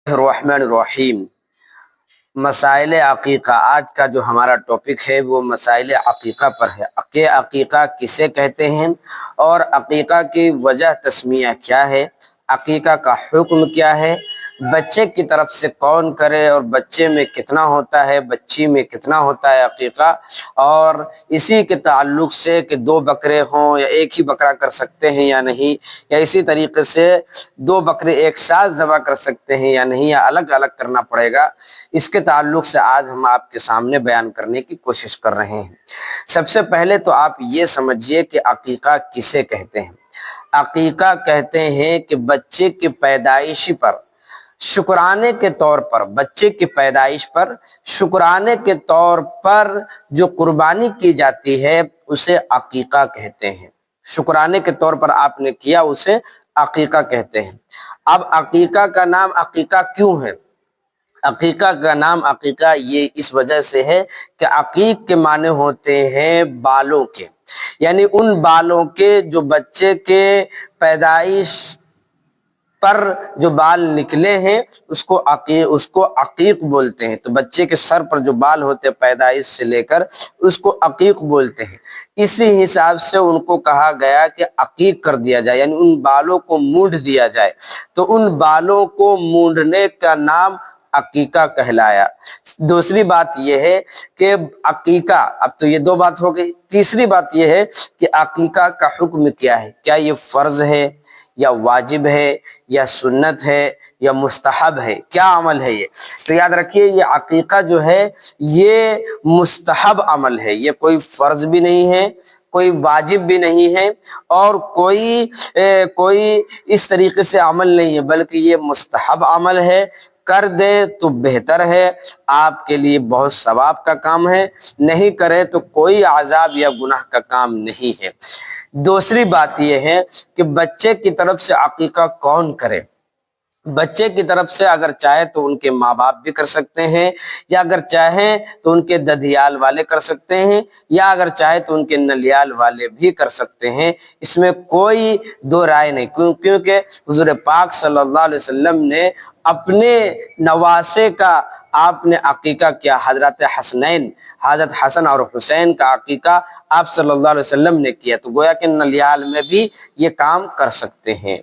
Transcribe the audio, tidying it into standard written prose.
الرحمن الرحیم۔ مسائل عقیقہ، آج کا جو ہمارا ٹاپک ہے وہ مسائل عقیقہ پر ہے کہ عقیقہ کسے کہتے ہیں اور عقیقہ کی وجہ تسمیہ کیا ہے، عقیقہ کا حکم کیا ہے، بچے کی طرف سے کون کرے اور بچے میں کتنا ہوتا ہے، بچی میں کتنا ہوتا ہے عقیقہ، اور اسی کے تعلق سے کہ دو بکرے ہوں یا ایک ہی بکرا کر سکتے ہیں یا نہیں، یا اسی طریقے سے دو بکرے ایک ساتھ ذبح کر سکتے ہیں یا نہیں، یا الگ الگ کرنا پڑے گا، اس کے تعلق سے آج ہم آپ کے سامنے بیان کرنے کی کوشش کر رہے ہیں۔ سب سے پہلے تو آپ یہ سمجھیے کہ عقیقہ کسے کہتے ہیں۔ عقیقہ کہتے ہیں کہ بچے کی پیدائشی پر شکرانے کے طور پر، بچے کی پیدائش پر شکرانے کے طور پر جو قربانی کی جاتی ہے اسے عقیقہ کہتے ہیں۔ شکرانے کے طور پر آپ نے کیا اسے عقیقہ کہتے ہیں۔ اب عقیقہ کا نام عقیقہ کیوں ہے؟ عقیقہ کا نام عقیقہ یہ اس وجہ سے ہے کہ عقیق کے معنی ہوتے ہیں بالوں کے، یعنی ان بالوں کے جو بچے کے پیدائش پر جو بال نکلے ہیں اس کو عقیق بولتے ہیں۔ تو بچے کے سر پر جو بال ہوتے ہیں پیدائش سے لے کر اس کو عقیق بولتے ہیں۔ اسی حساب سے ان کو کہا گیا کہ عقیق کر دیا جائے، یعنی ان بالوں کو مونڈ دیا جائے، تو ان بالوں کو مونڈنے کا نام عقیقہ کہلایا۔ دوسری بات یہ ہے کہ عقیقہ، اب تو یہ دو بات ہو گئی، تیسری بات یہ ہے کہ عقیقہ کا حکم کیا ہے، کیا یہ فرض ہے یا واجب ہے یا سنت ہے یا مستحب ہے، کیا عمل ہے یہ؟ تو یاد رکھیے یہ عقیقہ جو ہے یہ مستحب عمل ہے، یہ کوئی فرض بھی نہیں ہے، کوئی واجب بھی نہیں ہے، اور کوئی اس طریقے سے عمل نہیں ہے، بلکہ یہ مستحب عمل ہے۔ کر دیں تو بہتر ہے، آپ کے لیے بہت ثواب کا کام ہے، نہیں کرے تو کوئی عذاب یا گناہ کا کام نہیں ہے۔ دوسری بات یہ ہے کہ بچے کی طرف سے عقیقہ کون کرے؟ بچے کی طرف سے اگر چاہے تو ان کے ماں باپ بھی کر سکتے ہیں، یا اگر چاہیں تو ان کے ددیال والے کر سکتے ہیں، یا اگر چاہے تو ان کے نلیال والے بھی کر سکتے ہیں، اس میں کوئی دو رائے نہیں، کیونکہ حضور پاک صلی اللہ علیہ وسلم نے اپنے نواسے کا آپ نے عقیقہ کیا، حضرت حسنین، حضرت حسن اور حسین کا عقیقہ آپ صلی اللہ علیہ وسلم نے کیا، تو گویا کہ نلیال میں بھی یہ کام کر سکتے ہیں۔